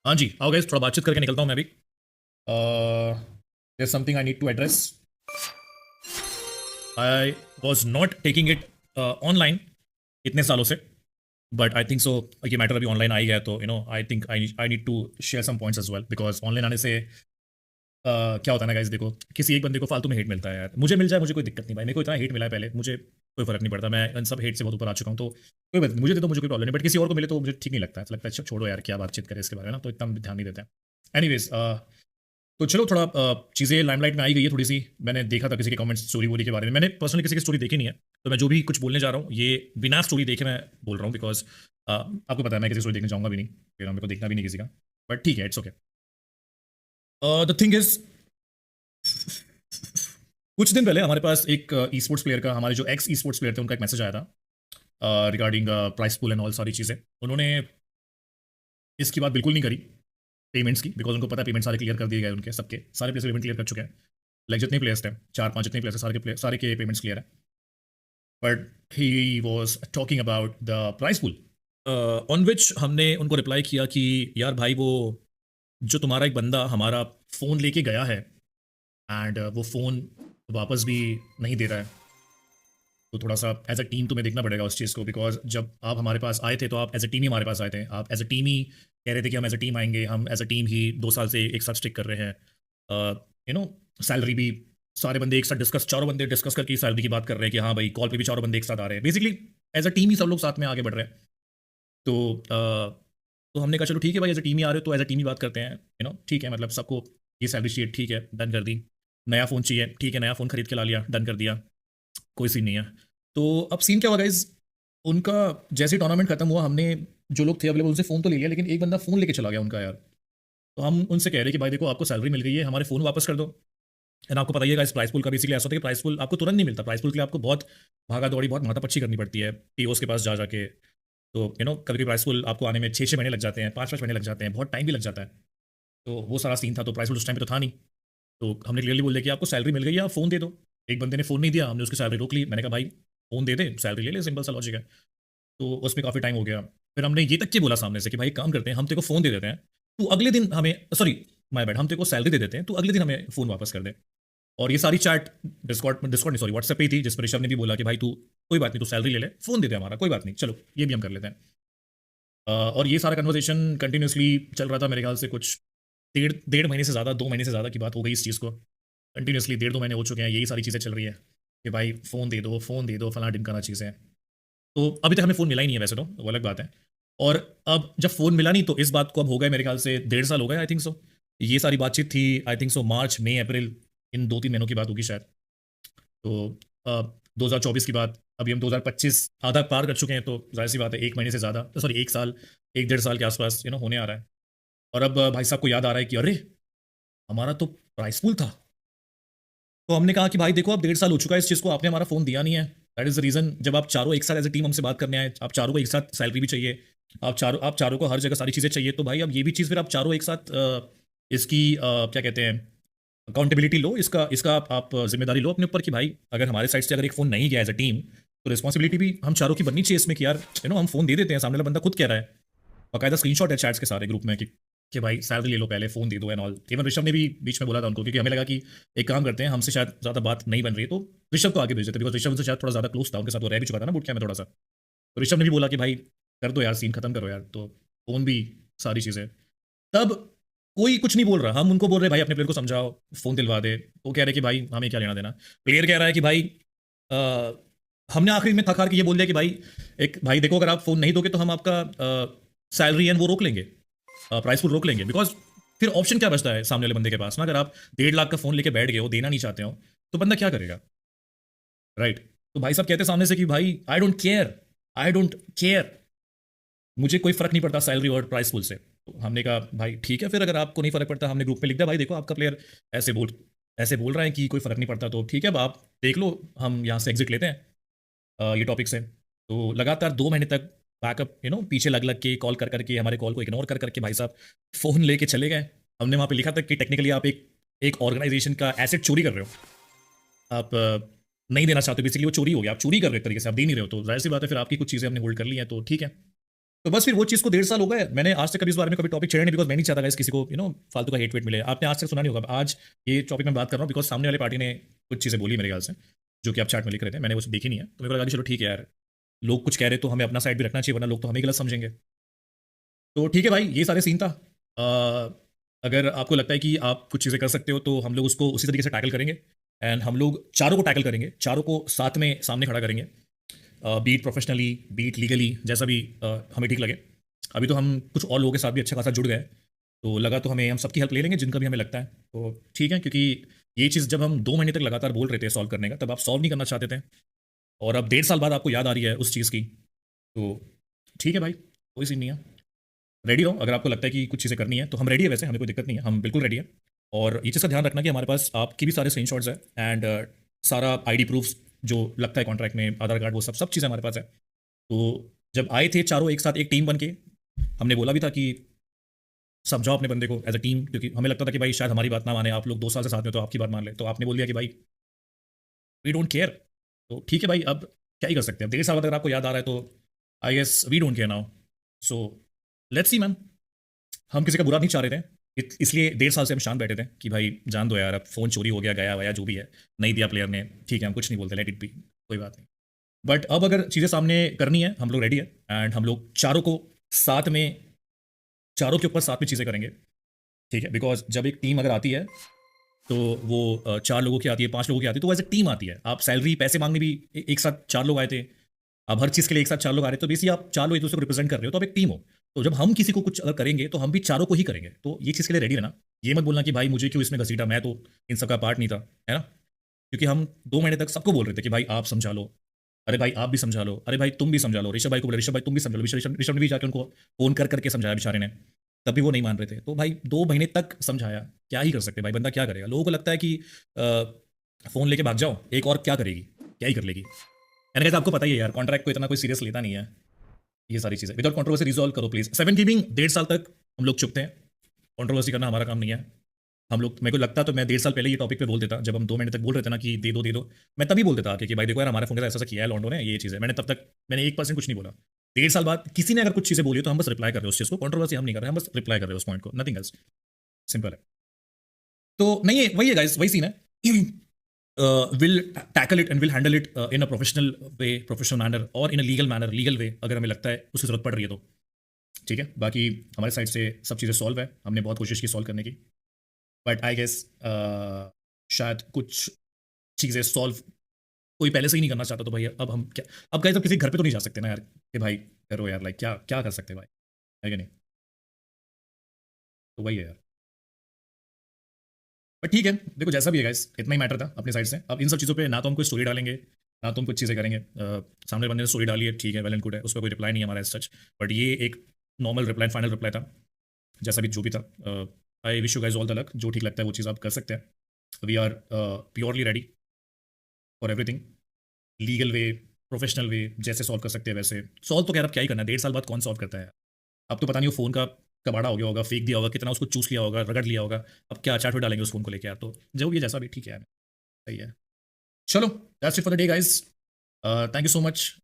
हाँ जी, आओ गाइस, थोड़ा बातचीत करके निकलता हूँ मैं भी। There something I need to address. I was not taking it online इतने सालों से, बट आई थिंक सो ये मैटर अभी ऑनलाइन आ ही गया, तो I think I need to share some points as well, because online आने से क्या होता है ना गाइस, देखो, किसी एक बंदे को फालतू में हेट मिलता है यार। मुझे मिल जाए, मुझे कोई दिक्कत नहीं भाई, मेरे को इतना हेट मिला है पहले, मुझे कोई फर्क नहीं पड़ता, मैं इन सब हेट से बहुत ऊपर आ चुका हूँ, तो कोई बात नहीं, मुझे दे दो, मुझे कोई प्रॉब्लम नहीं, बट किसी और को मिले तो मुझे ठीक नहीं लगता है, तो लगता है अच्छा छोड़ो यार, क्या बातचीत करें इसके बारे में ना, तो इतना ध्यान नहीं देते हैं। एनीवेज, तो चलो थोड़ा चीज़ें लाइमलाइट में आई गई है थोड़ी सी। मैंने देखा था किसी के कमेंट्स स्टोरी वोरी के बारे में, मैंने पर्सनली किसी की स्टोरी देखी नहीं है, तो मैं जो भी कुछ बोलने जा रहा हूँ ये बिना स्टोरी देखे मैं बोल रहा हूँ, बिकॉज आपको पता है मैं किसी स्टोरी देखने चाहूंगा भी नहीं, फिर मेरे को देखना भी नहीं किसी का, बट ठीक है, it's okay. The thing is, कुछ दिन पहले हमारे पास एक ई स्पोर्ट्स प्लेयर का, हमारे जो एक्स ई स्पोर्ट्स प्लेयर थे, उनका एक मैसेज आया था regarding price pool and all सारी चीज़ें। उन्होंने इसकी बात बिल्कुल नहीं करी पेमेंट्स की, बिकॉज उनको पता है पेमेंट सारे क्लियर कर दिए गए, उनके सबके सारे प्लेयर्स पेमेंट क्लियर कर चुके हैं। लाइक जितने प्लेयर्स थे, चार पांच जितने प्लेयर्स थे, सारे के पेमेंट्स क्लियर है। But he was talking about the price pool, on which हमने उनको रिप्लाई किया कि यार भाई, वो जो तुम्हारा एक बंदा हमारा फ़ोन लेके गया है, एंड वो फ़ोन वापस भी नहीं दे रहा है, तो थोड़ा सा एज अ टीम तुम्हें देखना पड़ेगा उस चीज़ को, बिकॉज जब आप हमारे पास आए थे तो आप एज अ टीम ही हमारे पास आए थे, आप एज अ टीम ही कह रहे थे कि हम एज अ टीम आएंगे, हम एज अ टीम ही 2 साल से एक साथ स्टिक कर रहे हैं। यू नो सैलरी भी सारे बंदे एक साथ डिस्कस, चारों बंदे डिस्कस करके सैलरी की बात कर रहे हैं कि हाँ भाई, कॉल पे भी चारों बंदे एक साथ आ रहे हैं, बेसिकली एज अ टीम ही सब लोग साथ में आगे बढ़ रहे हैं। तो तो हमने कहा चलो ठीक है भाई, एज अ टीम ही आ रहे हो तो एज अ टीम ही बात करते हैं, ठीक है, मतलब सबको ये सैलरी चाहिए, ठीक है, डन कर दी। नया फ़ोन चाहिए, ठीक है, नया फ़ोन खरीद के ला लिया, डन कर दिया, कोई सीन नहीं है। तो अब सीन क्या हुआ गाइज, उनका जैसे टूर्नामेंट खत्म हुआ, हमने जो लोग थे अवेलेबल उनसे फ़ोन तो ले लिया, लेकिन एक बंदा फ़ोन लेके चला गया उनका यार। तो हम उनसे कह रहे कि भाई देखो, आपको सैलरी मिल गई है, हमारे फ़ोन वापस कर दो। एंड आपको पता ही है इस प्राइस पूल का बेसिकली ऐसा होता है कि प्राइस पूल आपको तुरंत नहीं मिलता, प्राइस पूल के लिए आपको बहुत भागा दौड़ी, बहुत माथापच्ची करनी पड़ती है पीओस के पास जा जाके। तो कभी कभी प्राइस पूल आपको आने में 6 6 महीने लग जाते हैं, 5 5 महीने लग जाते हैं, बहुत टाइम भी लग जाता है। तो वो सारा सीन था, तो प्राइस पूल उस टाइम पे तो था नहीं। तो हमने क्लियरली बोल दिया कि आपको सैलरी मिल गई है, आप फ़ोन दे दो। एक बंदे ने फ़ोन नहीं दिया, हमने उसकी सैलरी रोक ली, मैंने कहा भाई फ़ोन दे दे, सैलरी ले ले, सिंपल सा लॉजिक है। तो उसमें काफ़ी टाइम हो गया। फिर हमने ये तक के बोला सामने से कि भाई एक काम करते हैं, हम तेरे को फ़ोन दे देते हैं, तू अगले दिन हमें, सॉरी माय बैड, हम तेरे को सैलरी दे देते हैं, तू अगले दिन हमें फ़ोन वापस कर दे। और ये सारी चैट डिस्कॉर्ड डिस्कॉर्ड नहीं, सॉरी, व्हाट्सएप पे ही थी, जिस पर ऋषभ ने भी बोला कि भाई तू कोई बात नहीं, तू सैलरी ले ले, फ़ोन दे दे हमारा, कोई बात नहीं, चलो ये भी हम कर लेते हैं। और ये सारा कन्वर्सेशन कंटिन्यूसली चल रहा था, मेरे ख्याल से कुछ डेढ़ डेढ़ महीने से ज़्यादा, 2 महीने से ज़्यादा की बात हो गई इस चीज़ को। कंटिन्यूसली 1.5 2 महीने हो चुके हैं, यही सारी चीज़ें चल रही है कि भाई फ़ोन दे दो, फलाना ढिमकाना चीज़ें। तो अभी तक हमें फ़ोन मिला ही नहीं है वैसे, तो वो अलग बात है। और अब जब फ़ोन मिला नहीं, तो इस बात को अब हो गए मेरे ख्याल से 1.5 साल हो गए, आई थिंक सो। ये सारी बातचीत थी, आई थिंक सो मार्च मई अप्रैल, इन 2 3 महीनों की बात होगी शायद। तो 2024 की बात, अभी हम 2025 आधा पार कर चुके हैं, तो जाहिर सी बात है 1 महीने से ज़्यादा, सॉरी 1 साल, 1 1.5 साल के आसपास होने आ रहा है। और अब भाई साहब को याद आ रहा है कि अरे, हमारा तो प्राइस पूल था। तो हमने कहा कि भाई देखो, अब 1.5 साल हो चुका है इस चीज़ को, आपने हमारा फ़ोन दिया नहीं है। दैट इज़ द रीज़न, जब आप चारों एक साथ एज ए टीम हमसे बात करने आए, आप चारों को एक साथ सैलरी भी चाहिए, आप चारों को हर जगह सारी चीज़ें चाहिए, तो भाई अब ये भी चीज़ फिर आप चारों एक साथ इसकी क्या कहते हैं, अकाउंटेबिलिटी लो, इसका इसका आप जिम्मेदारी लो अपने ऊपर कि भाई अगर हमारे साइड से अगर एक फ़ोन नहीं गया एज अ टीम, तो रिस्पॉन्सिबिलिटी भी हम चारों की बननी चाहिए इसमें कि यार हम फ़ोन दे देते हैं, सामने वाला बंदा खुद कह रहा है, बाकायदा स्क्रीनशॉट है चैट्स के सारे ग्रुप में कि भाई सैलरी ले लो पहले, फ़ोन दे दो एंड ऑल। इवन ऋषभ ने भी बीच में बोला था उनको, क्योंकि हमें लगा कि एक काम करते हैं, हमसे शायद ज़्यादा बात नहीं बन रही है, तो ऋषभ को आगे भेज देते, बिकॉज ऋषभ उनसे शायद थोड़ा ज़्यादा क्लोज था, उनके साथ वो रह भी चुका था ना बूट कैंप में थोड़ा सा। तो ऋषभ ने भी बोला कि भाई कर दो यार, सीन खत्म करो यार, तो फ़ोन भी सारी चीज़ें। तब कोई कुछ नहीं बोल रहा, हम उनको बोल रहे भाई अपने प्लेयर को समझाओ, फ़ोन दिलवा दे, वो कह रहे कि भाई हमें क्या लेना देना। प्लेयर कह रहा है कि भाई अ, हमने आखिरी में थक हार के ये बोल दिया कि भाई, एक भाई देखो, अगर आप फ़ोन नहीं दोगे तो हम आपका सैलरी एंड वो रोक लेंगे, प्राइस फुल रोक लेंगे, बिकॉज फिर ऑप्शन क्या बचता है सामने वाले बंदे के पास ना, अगर आप 1.5 लाख का फ़ोन लेके बैठ गए हो, देना नहीं चाहते हो, तो बंदा क्या करेगा, राइट? तो भाई साहब कहते हैं सामने से कि भाई I don't care, I don't care, मुझे कोई फर्क नहीं पड़ता सैलरी और प्राइस फुल से। तो हमने कहा भाई ठीक है, फिर अगर आपको नहीं फर्क पड़ता, हमने ग्रुप में लिख दिया भाई देखो, आपका प्लेयर ऐसे बोल ऐसे बोल रहा है कि कोई फर्क नहीं पड़ता, तो ठीक है, अब आप देख लो, हम यहाँ से एग्जिट लेते हैं ये टॉपिक से। तो लगातार 2 महीने तक बैकअप पीछे लग लग के, कॉल कर करके, हमारे कॉल को इग्नोर कर करके भाई साहब फ़ोन लेके चले गए। हमने वहाँ पे लिखा था कि टेक्निकली आप एक एक ऑर्गेनाइजेशन का एसेट चोरी कर रहे हो, आप नहीं देना चाहते, बेसिकली वो चोरी हो गया, आप चोरी कर रहे हो एक तरीके से, आप दे नहीं रहे हो, तो जाहिर सी बात है फिर आपकी कुछ चीज़ें हमने होल्ड कर ली हैं, तो ठीक है। तो बस फिर वो चीज़ को 1.5 साल हो गए, मैंने आज तक कभी इस बारे में कभी टॉपिक छेड़ा नहीं, बिकॉज मैं नहीं चाहता गाइस किसी को फालतू का हेट वेट मिले। आपने आज तक सुना नहीं होगा, आज ये टॉपिक में बात कर रहा हूँ बिकॉज सामने वाले पार्टी ने कुछ चीज़ें बोली मेरे ख्याल से, जो कि आप चैट में लिख रहे थे, मैंने वो देखी नहीं है, तो मेरे को लगा कि चलो ठीक है यार, लोग कुछ कह रहे तो हमें अपना साइड भी रखना चाहिए, वरना लोग तो हमें गलत समझेंगे। तो ठीक है भाई, ये सारे सीन था। अगर आपको लगता है कि आप कुछ चीज़ें कर सकते हो तो हम लोग उसको उसी तरीके से टैकल करेंगे, एंड हम लोग चारों को टैकल करेंगे, चारों को साथ में सामने खड़ा करेंगे, बीट प्रोफेशनली, बीट लीगली, जैसा भी हमें ठीक लगे। अभी तो हम कुछ और लोगों के साथ भी अच्छा खासा जुड़ गए, तो लगा तो हमें हम सबकी हेल्प ले लेंगे जिनका भी हमें लगता है, तो ठीक है। क्योंकि ये चीज़ जब हम 2 महीने तक लगातार बोल रहे थे सॉल्व करने का, तब आप सॉल्व नहीं करना चाहते थे, और अब 1.5 साल बाद आपको याद आ रही है उस चीज़ की, तो ठीक है भाई, कोई सीन नहीं है। रेडी रहो, अगर आपको लगता है कि कुछ चीज़ें करनी है तो हम रेडी है, वैसे हमें कोई दिक्कत नहीं है, हम बिल्कुल रेडी है। और ये चीज़ का ध्यान रखना कि हमारे पास आपकी भी सारे स्क्रीनशॉट्स है, एंड सारा आईडी प्रूफ्स जो लगता है कॉन्ट्रैक्ट में, आधार कार्ड, वो सब सब चीज़ें हमारे पास है। तो जब आए थे चारों एक साथ एक टीम बन के, हमने बोला भी था कि समझाओ अपने बंदे को एज अ टीम, क्योंकि हमें लगता था कि भाई शायद हमारी बात ना माने, आप लोग 2 साल से साथ में तो आपकी बात मान ले, तो आपने बोल दिया कि भाई वी डोंट केयर। तो ठीक है भाई, अब क्या ही कर सकते हैं, 1.5 साल बाद अगर आपको याद आ रहा है तो I guess we don't care now. So let's see man, हम किसी का बुरा नहीं चाह रहे थे, इसलिए 1.5 साल से हम शांत बैठे थे कि भाई जान दो यार, अब फोन चोरी हो गया, गया वया जो भी है, नहीं दिया प्लेयर ने, ठीक है, हम कुछ नहीं बोलते, लेट इट बी, कोई बात नहीं। बट अब अगर चीज़ें सामने करनी है, हम लोग रेडी है, एंड हम लोग चारों को साथ में, चारों के ऊपर साथ में चीज़ें करेंगे, ठीक है। बिकॉज जब एक टीम अगर आती है तो वो 4 लोगों की आती है, 5 लोगों की आती है, तो वो एज ए टीम आती है। आप सैलरी पैसे मांगने भी एक साथ 4 लोग आए थे, अब हर चीज़ के लिए एक साथ 4 लोग आ रहे हैं, तो बेसिकली आप 4 लोग एक दूसरे को रिप्रेजेंट कर रहे हो, तो आप एक टीम हो। तो जब हम किसी को कुछ अगर करेंगे तो हम भी चारों को ही करेंगे, तो ये चीज़ के लिए रेडी रहना। ये मत बोलना कि भाई मुझे क्यों इसमें घसीटा, मैं तो इन सबका पार्ट नहीं था, है ना। क्योंकि हम 2 महीने तक सबको बोल रहे थे कि भाई आप समझा लो, अरे भाई आप भी समझा लो, अरे भाई तुम भी समझा लो, ऋषभ भाई को बोले ऋषभ भाई तुम भी समझा लो, ऋषभ ने भी जाकर उनको फोन कर करके समझाया बेचारे ने, तब भी वो नहीं मान रहे थे। तो भाई 2 महीने तक समझाया, क्या ही कर सकते भाई, बंदा क्या करेगा। लोगों को लगता है कि फोन लेके भाग जाओ, एक और क्या करेगी, क्या ही कर लेगी। मैंने कहा आपको पता ही है यार, कॉन्ट्रैक्ट को इतना कोई सीरियस लेता नहीं है, ये सारी चीज़ें विदाउट कंट्रोवर्सी रिजॉल्व करो प्लीज। 7 कीपिंग 1.5 साल तक हम लोग चुप थे, कंट्रोवर्सी करना हमारा काम नहीं है। हम लोग, मेरे को लगता तो मैं 1.5 साल पहले ये टॉपिक पे बोल देता, जब हम 2 महीने तक बोल रहे थे ना कि दे दो दे दो, मैं तभी बोल देता आके कि भाई देखो यार हमारे फोन के साथ ऐसा ऐसा किया है लॉन्डो ने, ये चीज़ है। मैंने तब तक मैंने 1% कुछ नहीं बोला। 1.5 साल बाद किसी ने अगर कुछ चीज़ें बोली तो हम बस रिप्लाई कर रहे हो उस चीज़ को, कंट्रोवर्सी हम नहीं कर रहे, हम बस रिप्लाई कर रहे हो उस पॉइंट को, नथिंग एल्स, सिंपल है। तो नहीं है, वही है गाइस, वही सीन है। Will tackle it and will handle it in a professional way, professional manner, और in a legal manner, legal way, अगर हमें लगता है उसकी जरूरत पड़ रही है तो ठीक है। बाकी हमारे साइड से सब चीज़ें सॉल्व है, हमने बहुत कोशिश की सॉल्व करने की, बट आई गेस शायद कुछ चीज़ें सॉल्व कोई पहले से ही नहीं करना चाहता, तो भाई अब हम क्या, अब गाइस अब किसी घर पे तो नहीं जा सकते ना यार कि भाई करो यार, लाइक क्या क्या कर सकते हैं भाई, है कि नहीं। तो वही है यार, बट ठीक है, देखो जैसा भी है गाइस, इतना ही मैटर था अपनी साइड से। अब इन सब चीज़ों पे ना तो हम कोई स्टोरी डालेंगे, ना तो हम कुछ चीज़ें करेंगे। सामने बंदे ने स्टोरी डाली है, ठीक है, वेल एंड गुड है, उस पर कोई रिप्लाई नहीं है हमारा एज सच, बट ये एक नॉर्मल रिप्लाई, फाइनल रिप्लाई था, जैसा भी जो भी था। I wish you guys all the luck, जो ठीक लगता है वो चीज़ आप कर सकते हैं। We are purely ready for everything, legal way, professional way, जैसे सॉल्व कर सकते हैं वैसे सॉल्व। तो खैर अब क्या ही करना है, 1.5 साल बाद कौन सॉल्व करता है। अब तो पता नहीं वो फ़ोन का कबाड़ा हो गया होगा, फेंक दिया होगा, कितना उसको चूस किया होगा, रगड़ लिया होगा, अब क्या चाट में डालेंगे उस फ़ोन को लेके यार। तो जो भी है जैसा भी ठीक है यार, सही है। चलो that's it for the day guys, thank you so much.